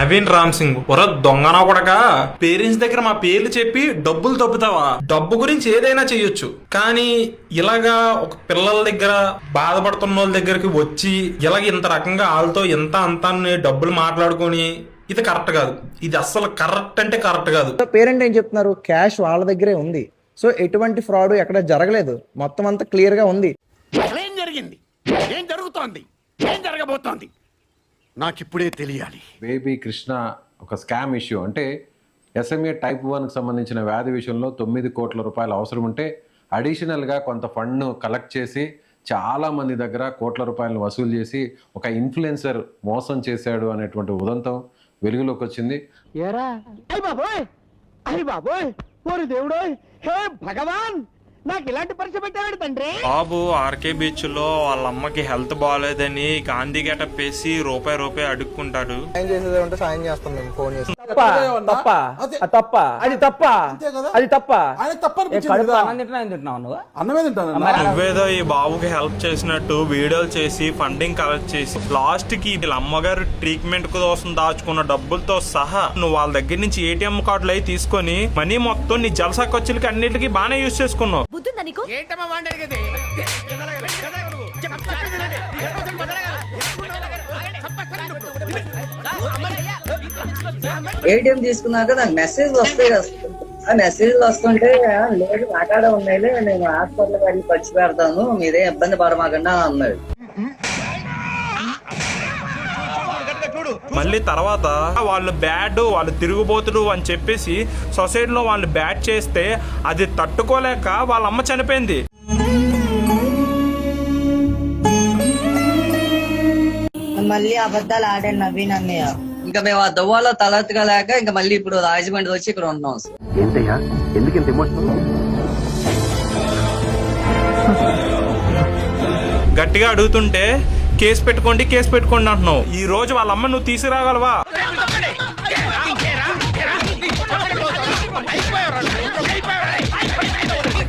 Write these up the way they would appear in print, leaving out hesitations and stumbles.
నవీన్ రామ్ సింగ్ ఒర దొంగనా కొడక, పేరెంట్స్ దగ్గర మా పేర్లు చెప్పి డబ్బులు దబ్బుతావా? డబ్బు గురించి ఏదైనా చెయ్యొచ్చు, కానీ ఇలాగా ఒక పిల్లల దగ్గర బాధపడుతున్న వాళ్ళ దగ్గరికి వచ్చి ఇలాగ ఇంత రకంగా వాళ్ళతో ఇంత అంతా డబ్బులు మాట్లాడుకొని ఇది కరెక్ట్ కాదు. ఇది అస్సలు కరెక్ట్ అంటే కరెక్ట్ కాదు. పేరెంట్ ఏం చెప్తున్నారు, క్యాష్ వాళ్ళ దగ్గరే ఉంది, సో ఎటువంటి ఫ్రాడ్ ఎక్కడ జరగలేదు, మొత్తం అంతా క్లియర్ గా ఉంది. ఏం జరిగింది, ఏం జరుగుతోంది, ఏం జరగబోతోంది నాకిప్పుడే తెలియాలి. బేబీ కృష్ణ ఒక స్కామ్ ఇష్యూ అంటే SMA టైప్ 1కి సంబంధించిన వ్యాధి విషయంలో 9 కోట్ల రూపాయలు అవసరం ఉంటే అడిషనల్గా కొంత ఫండ్ను కలెక్ట్ చేసి చాలా మంది దగ్గర కోట్ల రూపాయలను వసూలు చేసి ఒక ఇన్ఫ్లుయెన్సర్ మోసం చేశాడు అనేటువంటి ఉదంతం వెలుగులోకి వచ్చింది. భగవాన్ నాకు ఇలాంటి పరీక్ష పెట్టాడు తండ్రి. బాబు ఆర్కే బీచ్ లో వాళ్ళ అమ్మకి హెల్త్ బాగాలేదని గాంధీ గెటప్ వేసి రూపాయి అడుక్కుంటాడు. సాయం చేసేది ఉంటే సాయం చేస్తాం మేము ఫోన్ చేసి. నువ్వేదో ఈ బాబుకి హెల్ప్ చేసినట్టు వీడియోలు చేసి ఫండింగ్ కలెక్ట్ చేసి లాస్ట్ కి వీళ్ళ అమ్మగారు ట్రీట్మెంట్ కోసం దాచుకున్న డబ్బులతో సహా నువ్వు వాళ్ళ దగ్గర నుంచి ATM కార్డులు అవి తీసుకొని మనీ మొత్తం నీ జలసా ఖర్చులకి అన్నిటికీ బాగానే యూజ్ చేసుకున్నావు. ATM తీసుకున్నాక నాకు మెసేజ్ వస్తాయి కదా, ఆ మెసేజ్లు వస్తుంటే లేదు నాకాడ ఉన్నాయిలే, నేను హాస్పిటల్కి వెళ్ళి ఖర్చు పెడతాను, మీరే ఇబ్బంది పడమాకుండా అన్నాడు. మళ్ళీ తర్వాత వాళ్ళు బ్యాడ్, వాళ్ళు తిరుగుబోతుడు అని చెప్పేసి సొసైటీలో వాళ్ళు బ్యాడ్ చేస్తే అది తట్టుకోలేక వాళ్ళ అమ్మ చనిపోయింది. మళ్ళీ అబద్ధాలు ఆడాను నవీన్ అన్నయ్య. ఇంకా మేము ఆ దువ్వాలో తలెత్తగలేక ఇంకా మళ్ళీ ఇప్పుడు రాజమండ్రి వచ్చి ఇక్కడ ఉన్నాం. ఏంటయ్యా ఎందుకు ఇంత ఎమోషనల్? గట్టిగా అడుగుతుంటే కేసు పెట్టుకోండి అంటున్నావు. ఈ రోజు వాళ్ళ అమ్మ నువ్వు తీసుకురాగలవా?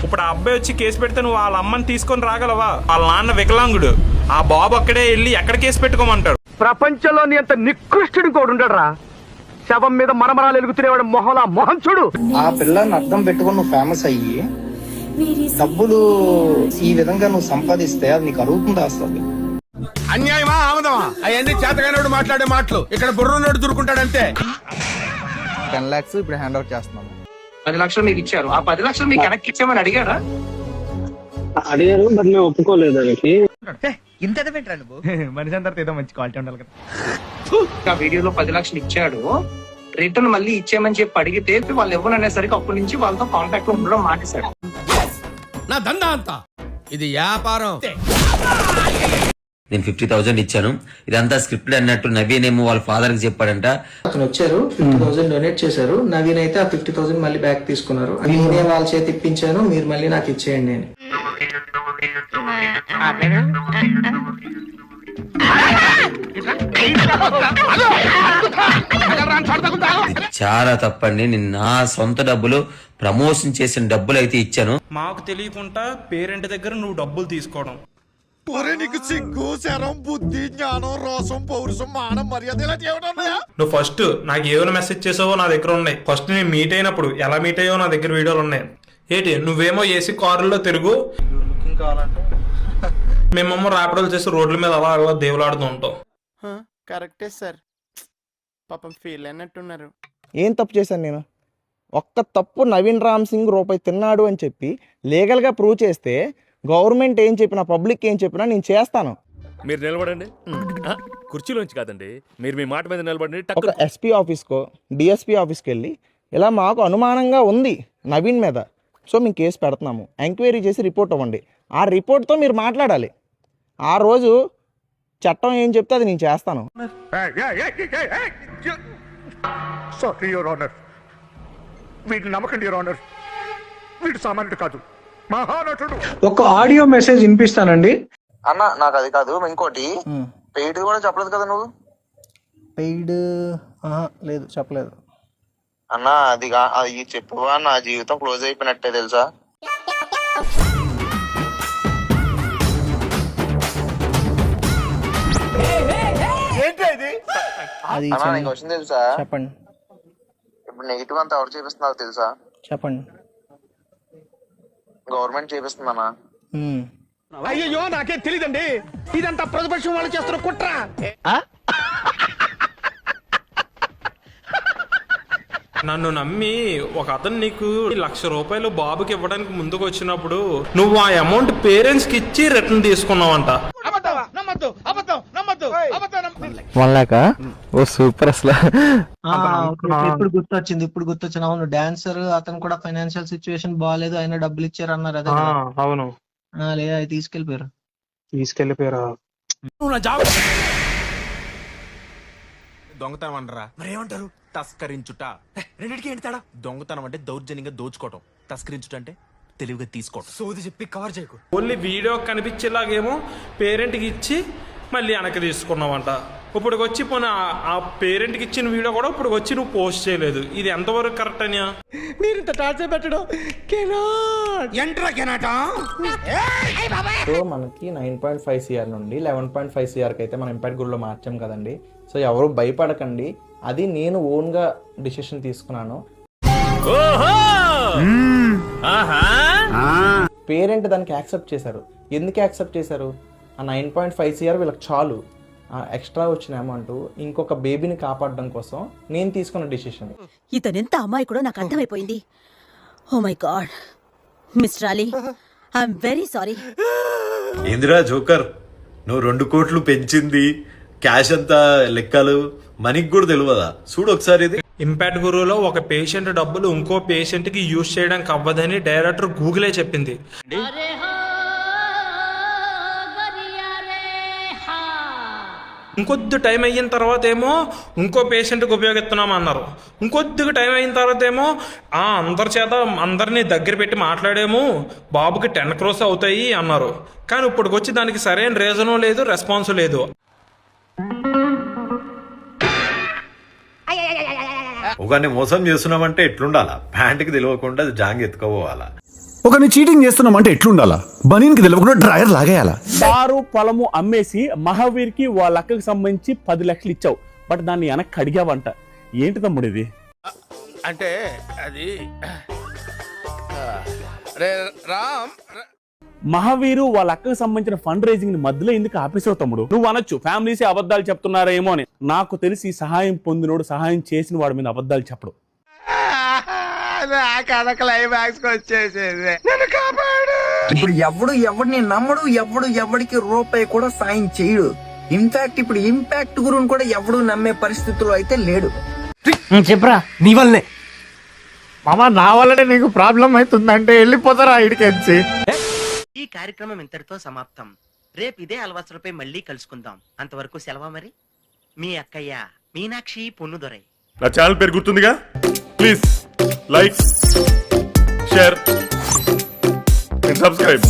ఇప్పుడు ఆ అబ్బాయి వచ్చి కేసు పెడితే నువ్వు వాళ్ళ అమ్మని తీసుకొని రాగలవా? వాళ్ళ నాన్న వికలాంగుడు, ఆ బాబు అక్కడే వెళ్ళి ఎక్కడ కేసు పెట్టుకోమంటాడు? ప్రపంచంలోని అంత నికృష్టుడు కూడా ఉండడరా. శవం మీద మరమరాలు ఎలుగుతునేవాడు మొహలా మొహం చూడు. ఆ పిల్లని అర్థం పెట్టుకుని నువ్వు ఫేమస్ అయ్యి డబ్బులు ఈ విధంగా నువ్వు సంపాదిస్తే అది నీకు అరుగుతుందా అసలు? అన్యాయమా ఆమదమా అవన్నీ చేతగానోడు మాట్లాడే మాటలు, ఇక్కడ బుర్రనోడు దొరుకుంటాడంతే. 10 lakhs ఇప్పుడు హ్యాండ్ అవుట్ చేస్తున్నాము. 10 లక్షలు మీకు ఇచ్చారు, ఆ 10 లక్షలు మీకు వెనక్కి ఇచ్చామని అడిగారా? అడిగారు, బట్ మేము ఒప్పుకోలేదు. దానికి ఇంత నువ్వు మనిషి అందరితో ఏదో మంచి క్వాలిటీ ఉండాలి కదా. ఆ వీడియోలో 10 లక్షలు ఇచ్చాడు, రిటర్న్ మళ్ళీ ఇచ్చేయమని చెప్పి అడిగితే వాళ్ళు ఇవ్వననేసరికి అప్పటి నుంచి వాళ్ళతో కాంటాక్ట్ లో ఉండడం మానేశాడు. నా దందా అంతా ఇది వ్యాపారం. నేను 50,000 ఇచ్చాను, ఇదంతా స్క్రిప్ట్ అన్నట్టు నవీన్ ఏమో వాళ్ళ ఫాదర్ కి చెప్పాడంట. అతను వచ్చారు 50,000 డొనేట్ చేశారు, నవీన్ అయితే ఆ 50,000 మళ్ళీ బ్యాక్ తీసుకున్నారు. నేనే వాళ్ళ చేతి ఇప్పించాను, మీరు మళ్ళీ నాకు ఇచ్చేయండి అని. చాలా తప్పండి, నేను నా సొంత డబ్బులు ప్రమోషన్ చేసిన డబ్బులు అయితే ఇచ్చాను. మాకు తెలియకుండా పేరెంట్ దగ్గర నువ్వు డబ్బులు తీసుకోవడం. నీకు సిగ్గు, శరం, బుద్ధి, జ్ఞానం, రోసం, పౌరుషం, మానం, మర్యాద ఇలాంటి ఏమైనా ఉన్నాయా? నువ్వు ఫస్ట్ నాకు ఏమైనా మెసేజ్ చేసావో నా దగ్గర ఉన్నాయి. ఫస్ట్ నేను మీట్ అయినప్పుడు ఎలా మీట్ అయ్యో నా దగ్గర వీడియోలు ఉన్నాయి. ఏంటి నువ్వేమో ఏసీ కారుల్లో తిరుగు, మేమేమో ర్యాపిడోలు చేసి రోడ్ల మీద అలా అలా దేవులాడుతూ ఉంటాం. కరెక్టే సార్, పాపం ఫీల్ అయినట్టున్నారు. ఏం తప్పు చేశాను నేను? ఒక్క తప్పు నవీన్ రామ్ సింగ్ రూపాయి తిన్నాడు అని చెప్పి లీగల్గా ప్రూవ్ చేస్తే గవర్నమెంట్ ఏం చెప్పినా పబ్లిక్ ఏం చెప్పినా నేను చేస్తాను. మీరు నిలబడండి, కుర్చీలోంచి కాదండి, మీరు మీ మాట మీద నిలబడండి. ఒక SP ఆఫీస్కో DSP ఆఫీస్కి వెళ్ళి ఇలా మాకు అనుమానంగా ఉంది నవీన్ మీద, సో మేము కేసు పెడుతున్నాము, ఎంక్వైరీ చేసి రిపోర్ట్ ఇవ్వండి. ఆ రిపోర్ట్తో మీరు మాట్లాడాలి. ఆ రోజు చట్టం ఏం చెప్తే అది నేను చేస్తాను. సారీ యువర్ ఆనర్, వీటిని నమ్మకండి యువర్ ఆనర్, వీడు సామాన్యుడు కాదు, మహానటుడు. ఒక ఆడియో మెసేజ్ వినిపిస్తానండి. అన్న నాకు అది కాదు, ఇంకోటి పెయిడ్ కూడా చెప్పలేదు కదా నువ్వు? పెయిడ్ లేదు, చెప్పలేదు అన్న. అది చెప్పువా, నా జీవితం క్లోజ్ అయిపోయినట్టే తెలుసా. ఏంటి ఇది? అది తెలుసా? చెప్పండి ఇప్పుడు నెగిటివ్ అంతా ఎవరు చేపిస్తున్నారు తెలుసా? చెప్పండి. గవర్నమెంట్ చేపిస్తుందన్నా. అయ్యో నాకేం తెలియదండి, ఇదంతా ప్రతిపక్షం వాళ్ళు చేస్తున్న కుట్ర. నన్ను నమ్మి ఒక అతను నీకు ₹1,00,000 బాబుకి ఇవ్వడానికి ముందుకు వచ్చినప్పుడు నువ్వు ఆ అమౌంట్ పేరెంట్స్ కి ఇచ్చి రిటర్న్ తీసుకున్నావంట. 1 lakh? ఓ సూపర్ అసలు. ఇప్పుడు గుర్తొచ్చింది. అవును, డాన్సర్ అతను కూడా ఫైనాన్షియల్ సిచ్యువేషన్ బాగాలేదు, అయినా డబ్బులు ఇచ్చారు అన్నారు. అదే అవును, లేదా అవి తీసుకెళ్లిపోయారు. దొంగతనం అనరా మరేమంటారు? తస్కరించుట. రెండింటికి ఏంటి తేడా? దొంగతనం అంటే దౌర్జన్యంగా దోచుకోవటం, తస్కరించుట అంటే తెలివిగా తీసుకోవటం. సోది చెప్పి కవర్ చేయకు. ఓన్లీ వీడియో కనిపించేలాగేమో పేరెంట్ కి ఇచ్చి మళ్ళీ వెనక్కి తీసుకున్నావంట. ఇప్పుడు వచ్చి పోనీ ఆ పేరెంట్ కి ఇచ్చిన వీడియో కూడా ఇప్పుడు వచ్చి నువ్వు పోస్ట్ చేయలేదు. ఇది ఎంతవరకు కరెక్ట్ అనియా? మీరు ఇంత టార్చర్ పెట్టడం సో మనకి 9.5 CR నుండి 11.5 CRకి అయితే మనం ఇంపాక్ట్ గ్రూప్లో మార్చాం కదండి. సో ఎవరు భయపడకండి, అది నేను ఓన్గా డిసిషన్ తీసుకున్నాను. పేరెంట్ దానికి యాక్సెప్ట్ చేశారు. ఎందుకు యాక్సెప్ట్ చేశారు? ఆ 9.5 CR వీళ్ళకి చాలు. ఎక్స్ట్రా వచ్చిన అమౌంట్ ఇంకొక బేబీని కాపాడడం కోసం నేను తీసుకున్న డిసిషన్. ఇతనెంత అమ్మాయి కూడా నాకు అర్థమైపోయింది. Oh my God, mister Ali, I'm very sorry. ఏందిరా జోకర్, నువ్వు 2 కోట్లు పెంచింది క్యాష్ అంతా లెక్కలు మనకి కూడా తెలియదా? చూడు ఒకసారి ఇది. ఇంపాక్ట్ గురువులో ఒక పేషెంట్ డబ్బులు ఇంకో పేషెంట్ కి యూజ్ చేయడానికి అవ్వదని డైరెక్టర్ గూగులే చెప్పింది. ఇంకొద్ది టైం అయిన తర్వాత ఏమో ఇంకో పేషెంట్కి ఉపయోగిస్తున్నాం అన్నారు. ఇంకొద్దిగా టైం అయిన తర్వాత ఏమో అందరి చేత అందరినీ దగ్గర పెట్టి మాట్లాడేమో బాబుకి 10 crores అవుతాయి అన్నారు. కానీ ఇప్పటికి వచ్చి దానికి సరైన రీజను లేదు, రెస్పాన్స్ లేదు. ఒకరిని మోసం చేస్తున్నామంటే ఎట్లుండాలా? ప్యాంట్కి తెలియకుండా జాంగ్ ఎత్తుకోవాలా? ఒకరిని చీటింగ్ చేస్తున్నామంటే ఎట్లుండాలా? బనీన్కి తెలియకుండా డ్రైయర్ లాగేయాలా? కారు పొలము అమ్మేసి మహావీర్కి వాళ్ళ అక్కకి సంబంధించి 10 లక్షలు ఇచ్చావు, బట్ దాన్ని వెనక్కి అడిగావంట. ఏంటి తమ్ముడు ఇది? అంటే అది మహావీరు వాళ్ళ అక్కకి సంబంధించిన ఫండ్ రైజింగ్ ని మధ్యలో ఎందుకు ఆపేసావు తమ్ముడు? నువ్వు అనొచ్చు ఫ్యామిలీసే అబద్ధాలు చెప్తున్నారేమో అని. నాకు తెలిసి సహాయం పొందినోడు సహాయం చేసిన వాడి మీద అబద్ధాలు చెప్పడు. ఇప్పుడు ఎవడిని నమ్మడు, ఎవడికి రూపాయి కూడా సాయం చేయడు. ఇన్ఫాక్ట్ ఇప్పుడు ఇంపాక్ట్ గురువుని కూడా ఎవడు నమ్మే పరిస్థితుల్లో అయితే లేడు. చెప్పరా, నీ వల్లనే మామా, నా వల్లనే నీకు ప్రాబ్లం అవుతుందంటే వెళ్ళిపోతారా ఇడికెచ్చి. ఈ కార్యక్రమం ఇంతటితో సమాప్తం. రేపు ఇదే అలవాసులపై మళ్ళీ కలుసుకుందాం. అంతవరకు సెలవు. మరి మీ అక్కయ్య మీనాక్షి పొన్నుదొరై. నా ఛానల్ పేరు గుర్తుందిగా? Please like, share and subscribe.